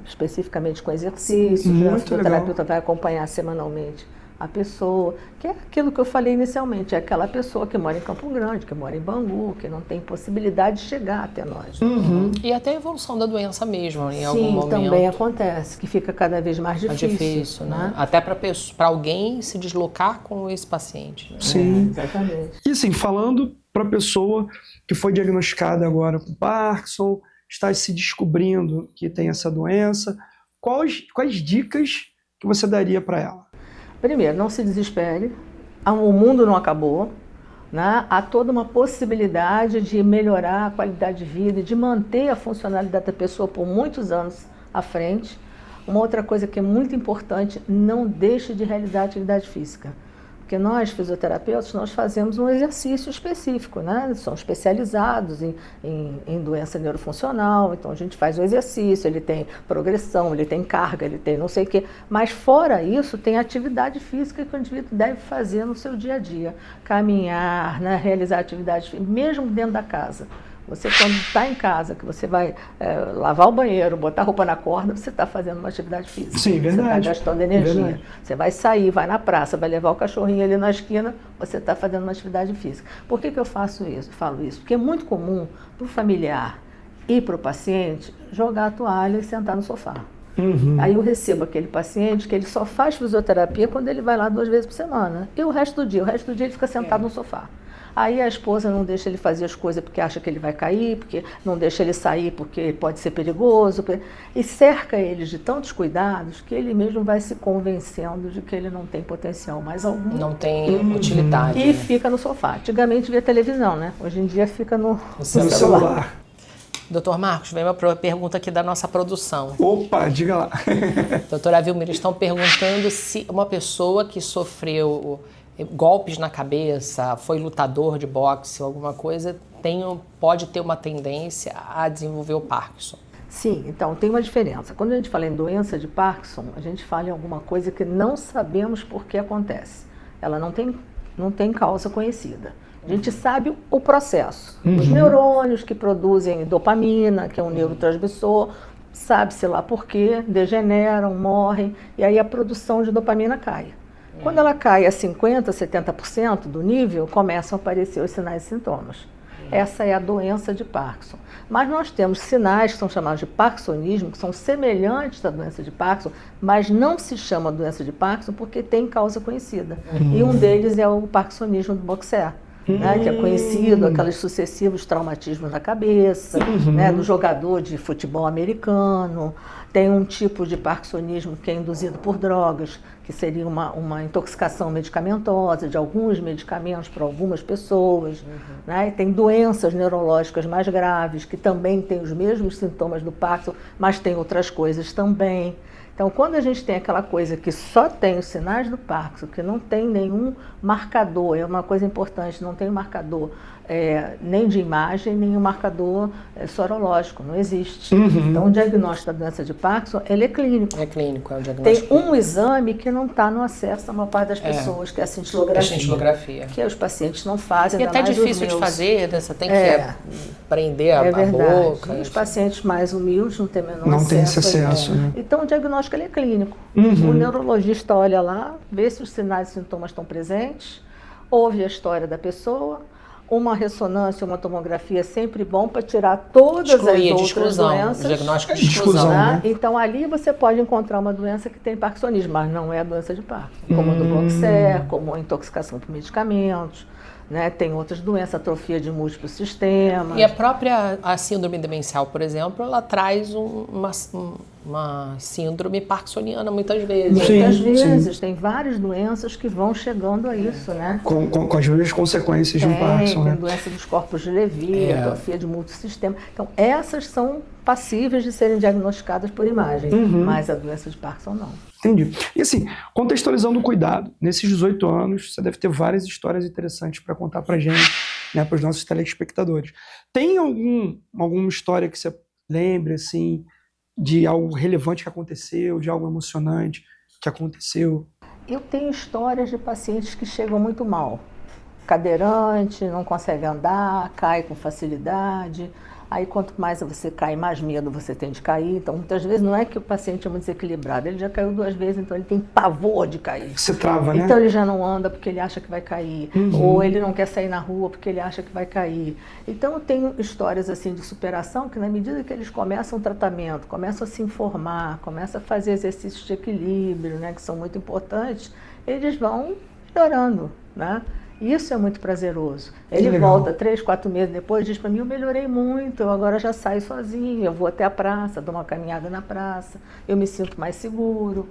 especificamente com exercícios. Né? O fisioterapeuta vai acompanhar semanalmente a pessoa, que é aquilo que eu falei inicialmente, é aquela pessoa que mora em Campo Grande, que mora em Bangu, que não tem possibilidade de chegar até nós. E até a evolução da doença mesmo, em algum momento. Sim, também acontece, que fica cada vez mais difícil. Difícil, né? Até para alguém se deslocar com esse paciente. Né? Sim. Exatamente. E assim, falando para a pessoa que foi diagnosticada agora com Parkinson, está se descobrindo que tem essa doença, quais dicas que você daria para ela? Primeiro, não se desespere, o mundo não acabou, né? Há toda uma possibilidade de melhorar a qualidade de vida e de manter a funcionalidade da pessoa por muitos anos à frente. Uma outra coisa que é muito importante, não deixe de realizar atividade física. Porque nós, fisioterapeutas, nós fazemos um exercício específico, né? Somos especializados em doença neurofuncional, então a gente faz o exercício, ele tem progressão, ele tem carga, ele tem não sei o quê. Mas fora isso, tem atividade física que o indivíduo deve fazer no seu dia a dia. Caminhar, né? Realizar atividade física, mesmo dentro da casa. Você, quando está em casa, que você vai lavar o banheiro, botar roupa na corda, você está fazendo uma atividade física. Sim, verdade. Você está gastando energia. Verdade. Você vai sair, vai na praça, vai levar o cachorrinho ali na esquina, você está fazendo uma atividade física. Por que eu falo isso? Porque é muito comum para o familiar e para o paciente jogar a toalha e sentar no sofá. Aí eu recebo aquele paciente que ele só faz fisioterapia quando ele vai lá 2 vezes por semana. E o resto do dia ele fica sentado no sofá. Aí a esposa não deixa ele fazer as coisas porque acha que ele vai cair, porque não deixa ele sair porque pode ser perigoso. E cerca eles de tantos cuidados que ele mesmo vai se convencendo de que ele não tem potencial mais algum. Não tem utilidade. E fica no sofá. Antigamente via televisão, né? Hoje em dia fica no celular. Doutor Marcos, vem uma pergunta aqui da nossa produção. Opa, diga lá. Doutora Vilmira, estão perguntando se uma pessoa que sofreu golpes na cabeça, foi lutador de boxe ou alguma coisa, pode ter uma tendência a desenvolver o Parkinson. Sim, então tem uma diferença. Quando a gente fala em doença de Parkinson, a gente fala em alguma coisa que não sabemos por que acontece. Ela não tem causa conhecida. A gente sabe o processo. Os neurônios que produzem dopamina, que é um neurotransmissor, sabe-se lá por quê, degeneram, morrem, e aí a produção de dopamina cai. Quando ela cai a 50%, 70% do nível, começam a aparecer os sinais e sintomas. Essa é a doença de Parkinson. Mas nós temos sinais que são chamados de parkinsonismo, que são semelhantes à doença de Parkinson, mas não se chama doença de Parkinson porque tem causa conhecida. E um deles é o parkinsonismo do Boxer. né, que é conhecido, aqueles sucessivos traumatismos na cabeça, né, do jogador de futebol americano. Tem um tipo de parkinsonismo que é induzido por drogas, que seria uma intoxicação medicamentosa de alguns medicamentos para algumas pessoas. Né? E tem doenças neurológicas mais graves, que também têm os mesmos sintomas do Parkinson, mas tem outras coisas também. Então, quando a gente tem aquela coisa que só tem os sinais do Parkinson, que não tem nenhum marcador, é uma coisa importante, não tem um marcador nem de imagem, nem um marcador sorológico, não existe. Então, o diagnóstico da doença de Parkinson, ele é clínico. É clínico, é o diagnóstico. Tem um exame que não está no acesso da maior parte das pessoas, que é a cintilografia. Que os pacientes não fazem. E até difícil de fazer, né? Você tem que prender a boca. Os pacientes mais humildes não têm menor não acesso. Tem esse acesso. Né? Então, o diagnóstico ele é clínico. O neurologista olha lá, vê se os sinais e sintomas estão presentes, ouve a história da pessoa. Uma ressonância, uma tomografia é sempre bom para tirar todas as outras doenças. Diagnóstico de exclusão. Né? Então, ali você pode encontrar uma doença que tem parkinsonismo, mas não é a doença de Parkinson, como a do Bloch-Ser, como a intoxicação por medicamentos. Né? Tem outras doenças, atrofia de múltiplos sistemas. E a própria síndrome demencial, por exemplo, ela traz uma síndrome parkinsoniana muitas vezes. Muitas vezes. Tem várias doenças que vão chegando a isso, né? Com as mesmas consequências de um Parkinson, tem né? doença dos corpos de Levy, atrofia de multissistema. Então, essas são passíveis de serem diagnosticadas por imagem, mas a doença de Parkinson não. Entendi. E assim, contextualizando o cuidado, nesses 18 anos, você deve ter várias histórias interessantes para contar para a gente, né, para os nossos telespectadores. Tem alguma história que você lembre, assim, de algo relevante que aconteceu, de algo emocionante que aconteceu? Eu tenho histórias de pacientes que chegam muito mal. Cadeirante, não consegue andar, cai com facilidade. Aí, quanto mais você cai, mais medo você tem de cair. Então, muitas vezes, não é que o paciente é muito desequilibrado. Ele já caiu 2 vezes, então ele tem pavor de cair. Você trava, né? Então, ele já não anda porque ele acha que vai cair. Ou ele não quer sair na rua porque ele acha que vai cair. Então, eu tenho histórias assim de superação que, na medida que eles começam o tratamento, começam a se informar, começam a fazer exercícios de equilíbrio, né, que são muito importantes, eles vão melhorando, né? Isso é muito prazeroso. Ele volta 3, 4 meses depois, diz para mim, eu melhorei muito, eu agora já saio sozinho, eu vou até a praça, dou uma caminhada na praça, eu me sinto mais seguro,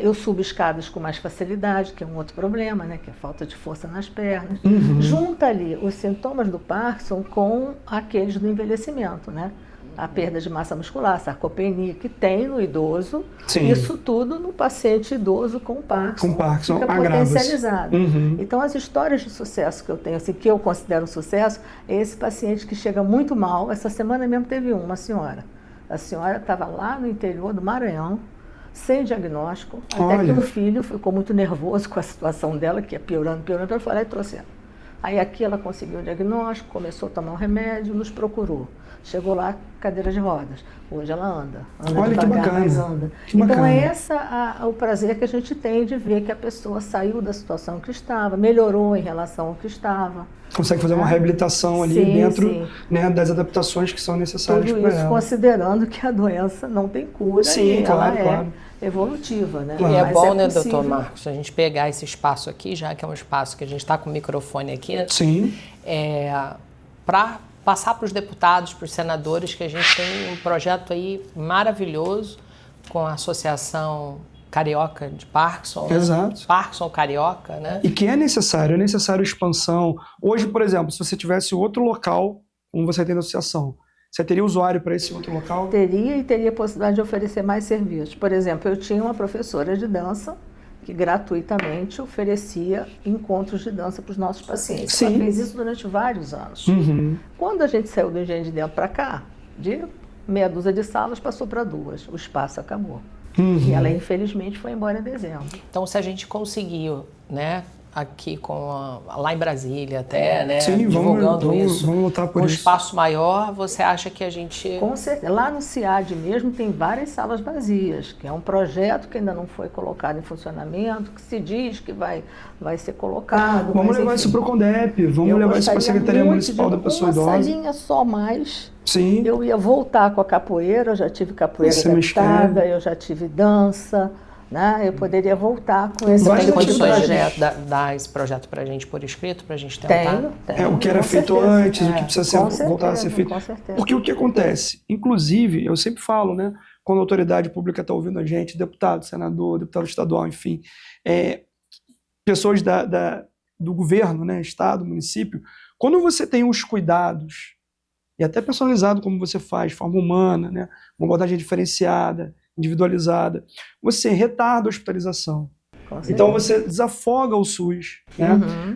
eu subo escadas com mais facilidade, que é um outro problema, né, que é a falta de força nas pernas. Junta ali os sintomas do Parkinson com aqueles do envelhecimento, né? A perda de massa muscular, sarcopenia, que tem no idoso. Sim. Isso tudo no paciente idoso com Parkinson. Com Parkinson, fica potencializado. Então, as histórias de sucesso que eu tenho, assim, que eu considero sucesso, é esse paciente que chega muito mal. Essa semana mesmo teve uma senhora. A senhora estava lá no interior do Maranhão, sem diagnóstico, até que um filho ficou muito nervoso com a situação dela, que ia piorando, ela falou, e trouxe ela. Aí aqui ela conseguiu o diagnóstico, começou a tomar um remédio, nos procurou. Chegou lá, cadeira de rodas. Hoje ela anda Olha, devagar, que bacana. mas anda. Que então bacana. é o prazer que a gente tem de ver que a pessoa saiu da situação que estava, melhorou em relação ao que estava. Consegue fazer uma reabilitação ali dentro, né, das adaptações que são necessárias para ela. Tudo isso considerando que a doença não tem cura. Sim, claro, ela é evolutiva, né? Claro. E é Mas bom, né, possível. doutor Marcos, a gente pegar esse espaço aqui, já que é um espaço que a gente está com o microfone aqui, Sim. para passar para os deputados, para os senadores, que a gente tem um projeto aí maravilhoso com a Associação Carioca de Parkinson. Exato. Né? Parkinson Carioca, né? E que é necessário expansão. Hoje, por exemplo, se você tivesse outro local, como você tem na associação, você teria usuário para esse outro local? Teria a possibilidade de oferecer mais serviços. Por exemplo, eu tinha uma professora de dança que gratuitamente oferecia encontros de dança para os nossos pacientes. Sim. Ela fez isso durante vários anos. Quando a gente saiu do Engenho de Dentro para cá, de meia dúzia de salas, passou para 2. O espaço acabou. E ela, infelizmente, foi embora em dezembro. Então, se a gente conseguiu, né, aqui lá em Brasília até, né, Sim, divulgando isso, vamos lutar por um isso. espaço maior, você acha que a gente... Com certeza. Lá no CIAD mesmo tem várias salas vazias, que é um projeto que ainda não foi colocado em funcionamento, que se diz que vai ser colocado. Vamos levar isso para o CONDEP, vamos levar isso para a Secretaria Municipal da Pessoa Idosa. Uma salinha só mais. Sim. Eu ia voltar com a capoeira, eu já tive capoeira adaptada, eu já tive dança, né, eu poderia voltar com esse Você tem Várias condições de atividades. dar esse projeto pra gente por escrito, pra gente tentar? Tenho, O que era com feito certeza. antes, o que precisa voltar a ser feito. Com certeza. Porque o que acontece? Inclusive, eu sempre falo, né, quando a autoridade pública está ouvindo a gente, deputado, senador, deputado estadual, enfim, pessoas do governo, né, estado, município, quando você tem os cuidados, e até personalizado como você faz, de forma humana, né, uma abordagem diferenciada, individualizada, você retarda a hospitalização. Então você desafoga o SUS, né?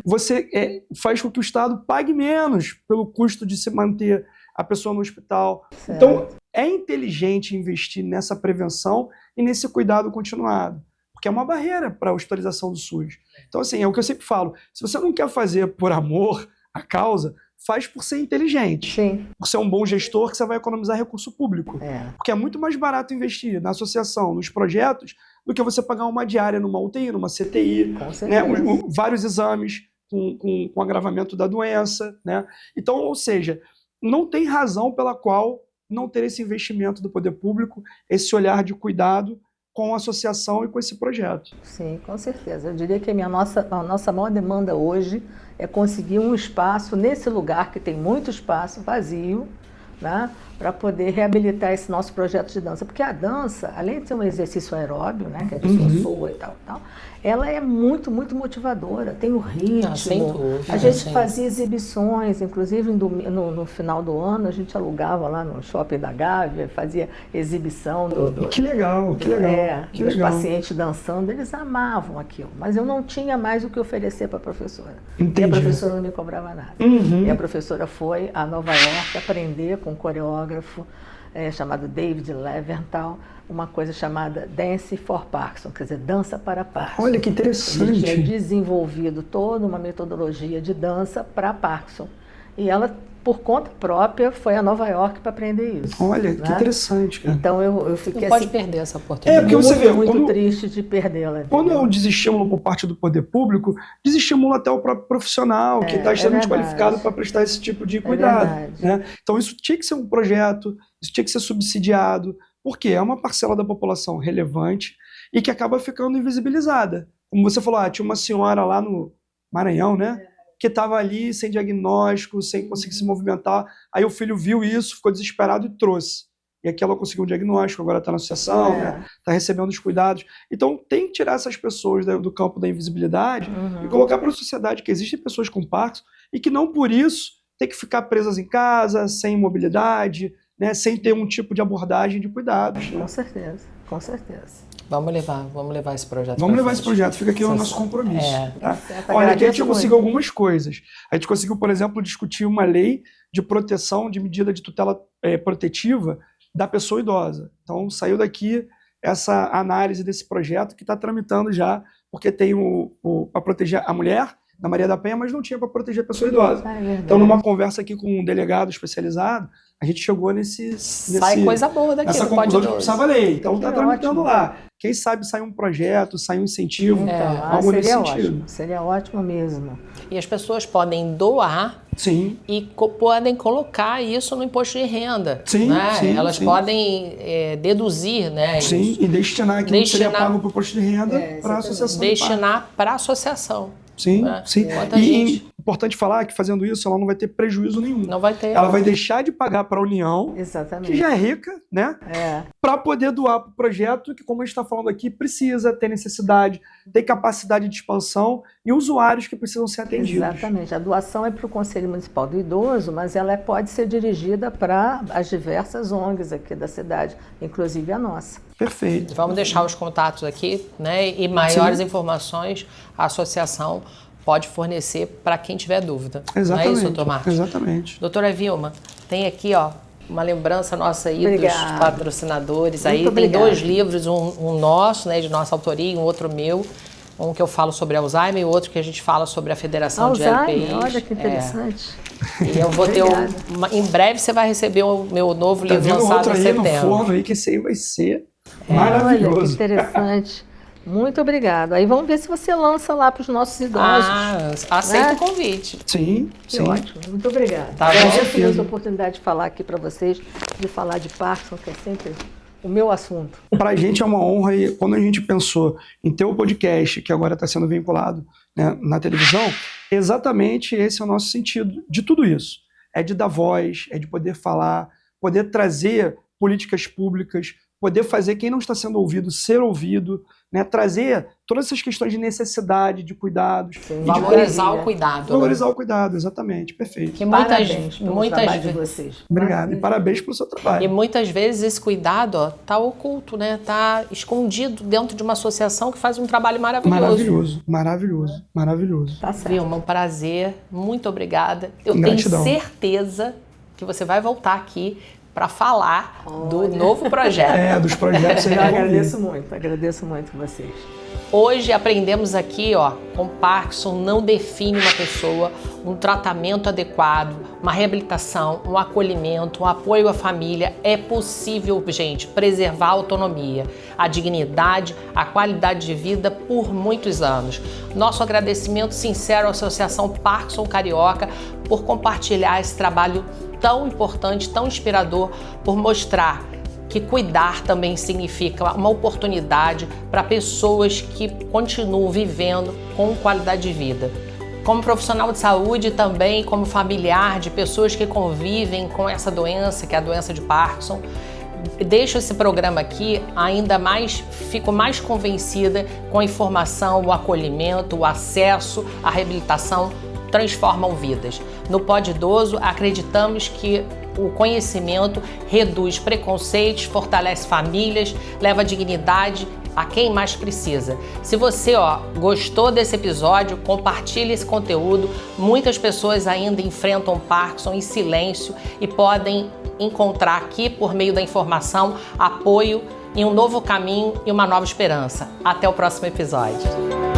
Você faz com que o Estado pague menos pelo custo de se manter a pessoa no hospital. Certo. Então é inteligente investir nessa prevenção e nesse cuidado continuado, porque é uma barreira para a hospitalização do SUS. Então assim, é o que eu sempre falo, se você não quer fazer por amor à causa, faz por ser inteligente. Sim. Por ser um bom gestor que você vai economizar recurso público. É. Porque é muito mais barato investir na associação, nos projetos, do que você pagar uma diária numa UTI, numa CTI, Com né? certeza. Vários exames com agravamento da doença. Né? Então, ou seja, não tem razão pela qual não ter esse investimento do poder público, esse olhar de cuidado com a associação e com esse projeto. Sim, com certeza. Eu diria que a nossa maior demanda hoje é conseguir um espaço nesse lugar que tem muito espaço vazio, né, para poder reabilitar esse nosso projeto de dança. Porque a dança, além de ser um exercício aeróbio, né, que a pessoa soa e tal, ela é muito, muito motivadora, tem o ritmo. Sem dúvida, A gente sim. fazia exibições, inclusive no final do ano, a gente alugava lá no shopping da Gávea, fazia exibição Que legal, que legal. Que dos legal. pacientes dançando, eles amavam aquilo. Mas eu não tinha mais o que oferecer para a professora. Entendi. E a professora não me cobrava nada. Uhum. E a professora foi a Nova York aprender com um coreógrafo chamado David Leventhal, uma coisa chamada Dance for Parkinson, quer dizer, dança para Parkinson. Olha que Ele tinha interessante. desenvolvido toda uma metodologia de dança para Parkinson. E ela, por conta própria, foi a Nova York para aprender isso. Olha, que né? interessante, cara. Então eu fiquei Não pode assim, perder essa oportunidade. porque você vê, muito quando- triste de perdê-la. Quando é entendeu? um desestímulo por parte do poder público, desestimula até o próprio profissional, que está extremamente verdade. qualificado para prestar esse tipo de cuidado. verdade. Né? Então isso tinha que ser um projeto, isso tinha que ser subsidiado, porque é uma parcela da população relevante e que acaba ficando invisibilizada. Como você falou, tinha uma senhora lá no Maranhão, né? Que estava ali sem diagnóstico, sem conseguir se movimentar. Aí o filho viu isso, ficou desesperado e trouxe. E aqui ela conseguiu um diagnóstico, agora está na associação, né? Está recebendo os cuidados. Então tem que tirar essas pessoas do campo da invisibilidade e colocar para a sociedade que existem pessoas com Parkinson e que não por isso tem que ficar presas em casa, sem mobilidade, né? Sem ter um tipo de abordagem de cuidados. Né? Com certeza, com certeza. Vamos levar esse projeto. Vamos pra levar esse frente. projeto, fica aqui o Sim. nosso compromisso. Tá? Certo, Olha, aqui a gente agradeço conseguiu muito. algumas coisas. A gente conseguiu, por exemplo, discutir uma lei de proteção, de medida de tutela protetiva da pessoa idosa. Então, saiu daqui essa análise desse projeto que está tramitando já, porque tem para proteger a mulher, na Maria da Penha, mas não tinha para proteger a pessoa idosa. É verdade. Então, numa conversa aqui com um delegado especializado, a gente chegou Sai coisa boa daqui, nessa não pode conclusão de que doce. precisava lei. Então, está Que tramitando ótimo. lá. Quem sabe sai um projeto, sai um incentivo, Então, algo nesse seria sentido. ótimo, seria ótimo mesmo. E as pessoas podem doar Sim. e podem colocar isso no imposto de renda. Sim, né? sim, Elas sim. deduzir, deduzir, né? Sim, isso. e destinar aquilo que seria Destinar- pago para o imposto de renda para a exatamente. associação. Destinar para a associação. Sim, né? sim. Muita E gente importante falar que fazendo isso ela não vai ter prejuízo nenhum. não vai ter. Ela vai deixar de pagar para a União, Exatamente. que já é rica, né? É, Para poder doar para o projeto que, como a gente está falando aqui, precisa ter necessidade, ter capacidade de expansão e usuários que precisam ser atendidos. exatamente. A doação é para o Conselho Municipal do Idoso, mas ela pode ser dirigida para as diversas ONGs aqui da cidade, inclusive a nossa. Perfeito. Vamos deixar os contatos aqui, né? E maiores informações a associação pode fornecer para quem tiver dúvida. Exatamente. Não é isso, doutor Marcos? Exatamente. Doutora Vilma, tem aqui, ó, uma lembrança nossa aí Obrigada. dos patrocinadores. Muito Aí tem obrigada. 2 livros, um nosso, né, de nossa autoria, e um outro meu. Um que eu falo sobre Alzheimer e o outro que a gente fala sobre a Federação de Alzheimer, LPIs. olha que interessante. E eu vou ter Obrigada. em breve você vai receber o meu novo Tá livro vendo lançado outro em aí no setembro. forno aí, que esse aí vai ser Olha que maravilhoso. interessante. Muito obrigada. Aí vamos ver se você lança lá para os nossos idosos. Aceito Né? o convite. Sim, Que sim. ótimo, muito obrigada. Tá bom. Agradeço certeza. muito a oportunidade de falar aqui para vocês, de falar de Parkinson, que é sempre o meu assunto. Para a gente é uma honra, e quando a gente pensou em ter o podcast, que agora está sendo vinculado, né, na televisão, exatamente esse é o nosso sentido de tudo isso. É de dar voz, é de poder falar, poder trazer políticas públicas, poder fazer quem não está sendo ouvido ser ouvido, né, trazer todas essas questões de necessidade, de cuidados. Sim, Valorizar o cuidado. Valorizar o cuidado, exatamente, perfeito. Que Parabéns pelo trabalho de vocês. Obrigado, e parabéns pelo seu E trabalho. muitas vezes esse cuidado tá oculto, né? Tá escondido dentro de uma associação que faz um trabalho maravilhoso. Maravilhoso, maravilhoso, maravilhoso. Tá certo. Vilma, um prazer, muito obrigada. Eu Gratidão. tenho certeza que você vai voltar aqui para falar do novo projeto. Dos projetos aí. Eu agradeço muito vocês. Hoje aprendemos aqui, com Parkinson não define uma pessoa, um tratamento adequado, uma reabilitação, um acolhimento, um apoio à família. É possível, gente, preservar a autonomia, a dignidade, a qualidade de vida por muitos anos. Nosso agradecimento sincero à Associação Parkinson Carioca por compartilhar esse trabalho tão importante, tão inspirador, por mostrar que cuidar também significa uma oportunidade para pessoas que continuam vivendo com qualidade de vida. Como profissional de saúde e também como familiar de pessoas que convivem com essa doença, que é a doença de Parkinson, deixo esse programa aqui fico mais convencida com a informação, o acolhimento, o acesso, a reabilitação transformam vidas. No Pod Idoso, acreditamos que o conhecimento reduz preconceitos, fortalece famílias, leva dignidade a quem mais precisa. Se você gostou desse episódio, compartilhe esse conteúdo. Muitas pessoas ainda enfrentam Parkinson em silêncio e podem encontrar aqui, por meio da informação, apoio em um novo caminho e uma nova esperança. Até o próximo episódio.